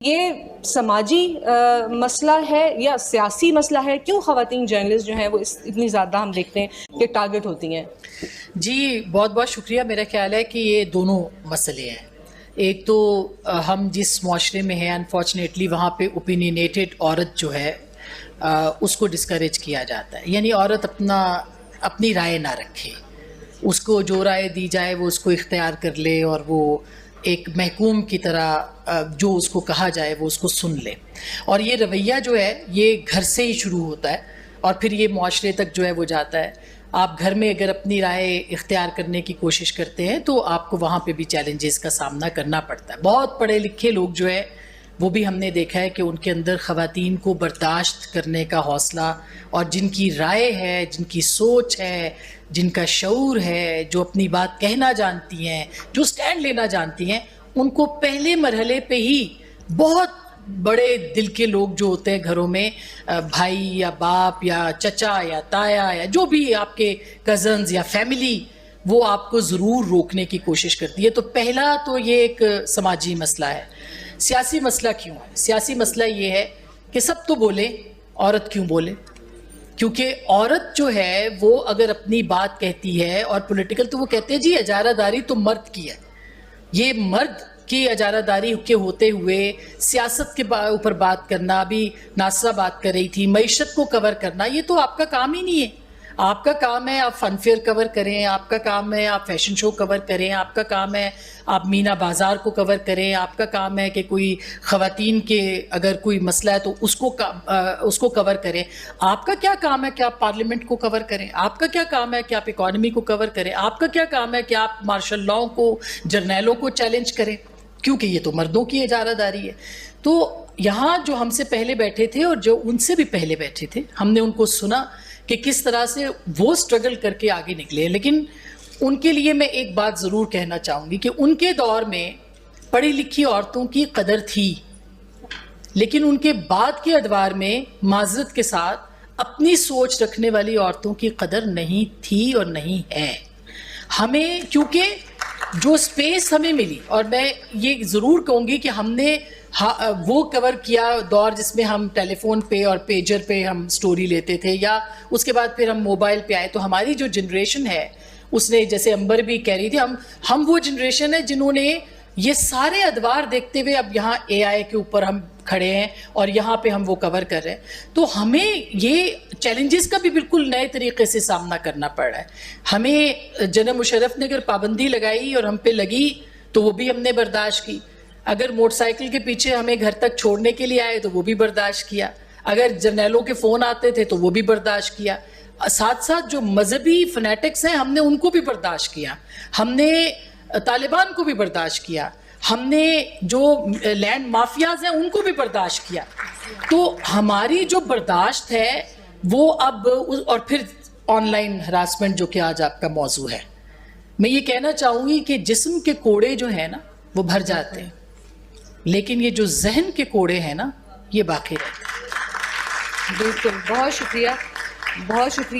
ये समाजी मसला है या सियासी मसला है? क्यों ख़वातीन जर्नलिस्ट जो हैं वो इतनी ज़्यादा हम देखते हैं कि टारगेट होती हैं? जी बहुत बहुत शुक्रिया। मेरा ख्याल है कि ये दोनों मसले हैं। एक तो हम जिस माशरे में हैं अनफॉर्चुनेटली वहाँ पे ओपिनियनेटेड औरत जो है उसको डिस्करेज किया जाता है, यानी औरत अपनी राय ना रखे, उसको जो राय दी जाए वो उसको इख्तियार कर ले और वो एक महकूम की तरह जो उसको कहा जाए वो उसको सुन ले। और ये रवैया जो है ये घर से ही शुरू होता है और फिर ये मुआशरे तक जो है वो जाता है। आप घर में अगर अपनी राय इख्तियार करने की कोशिश करते हैं तो आपको वहाँ पे भी चैलेंजेस का सामना करना पड़ता है। बहुत पढ़े लिखे लोग जो है वो भी हमने देखा है कि उनके अंदर ख़वातीन को बर्दाश्त करने का हौसला और जिनकी राय है, जिनकी सोच है, जिनका शऊर है, जो अपनी बात कहना जानती हैं, जो स्टैंड लेना जानती हैं, उनको पहले मरहले पे ही बहुत बड़े दिल के लोग जो होते हैं घरों में, भाई या बाप या चचा या ताया या जो भी आपके कज़न्स या फैमिली, वो आपको ज़रूर रोकने की कोशिश करती है। तो पहला तो ये एक समाजी मसला है। सियासी मसला क्यों है? सियासी मसला ये है कि सब तो बोले, औरत क्यों बोले? क्योंकि औरत जो है वो अगर अपनी बात कहती है और पॉलिटिकल, तो वो कहते हैं जी इजारादारी तो मर्द की है। ये मर्द की इजारादारी के होते हुए सियासत के ऊपर बात करना, अभी नासरा बात कर रही थी, मईशत को कवर करना, ये तो आपका काम ही नहीं है। आपका काम है आप फनफेयर कवर करें, आपका काम है आप फैशन शो कवर करें, आपका काम है आप मीना बाज़ार को कवर करें, आपका काम है कि कोई ख़वातीन के अगर कोई मसला है तो उसको कवर करें। आपका क्या काम है कि आप पार्लियामेंट को कवर करें? आपका क्या काम है कि आप इकॉनमी को कवर करें? आपका क्या काम है कि आप मार्शल लॉ को, जर्नैलों को चैलेंज करें? क्योंकि ये तो मर्दों की इजारादारी है। तो यहाँ जो हमसे पहले बैठे थे और जो उनसे भी पहले बैठे थे, हमने उनको सुना कि किस तरह से वो स्ट्रगल करके आगे निकले। लेकिन उनके लिए मैं एक बात ज़रूर कहना चाहूँगी कि उनके दौर में पढ़ी लिखी औरतों की कदर थी, लेकिन उनके बाद के अदवार में माजरत के साथ अपनी सोच रखने वाली औरतों की कदर नहीं थी और नहीं है। हमें क्योंकि जो स्पेस हमें मिली, और मैं ये ज़रूर कहूँगी कि हमने वो कवर किया दौर जिसमें हम टेलीफोन पे और पेजर पे हम स्टोरी लेते थे, या उसके बाद फिर हम मोबाइल पे आए। तो हमारी जो जनरेशन है उसने, जैसे अंबर भी कह रही थी, हम वो जनरेशन है जिन्होंने ये सारे अदवार देखते हुए अब यहाँ AI के ऊपर हम खड़े हैं और यहाँ पे हम वो कवर कर रहे हैं। तो हमें ये चैलेंजेस का भी बिल्कुल नए तरीके से सामना करना पड़ रहा है। हमें जनरल मुशर्रफ ने अगर पाबंदी लगाई और हम पे लगी तो वो भी हमने बर्दाश्त की। अगर मोटरसाइकिल के पीछे हमें घर तक छोड़ने के लिए आए तो वो भी बर्दाश्त किया। अगर जर्नैलों के फ़ोन आते थे तो वो भी बर्दाश्त किया। साथ साथ जो मजहबी फनेटिक्स हैं हमने उनको भी बर्दाश्त किया, हमने तालिबान को भी बर्दाश्त किया, हमने जो लैंड माफियाज हैं उनको भी बर्दाश्त किया। तो हमारी जो बर्दाश्त है वो अब, और फिर ऑनलाइन हरासमेंट जो कि आज आपका मौजू है, मैं ये कहना चाहूँगी कि जिस्म के कोड़े जो है ना वो भर जाते हैं, लेकिन ये जो जहन के कोड़े हैं ना ये बाकी रहते हैं। बिल्कुल, बहुत शुक्रिया, बहुत शुक्रिया।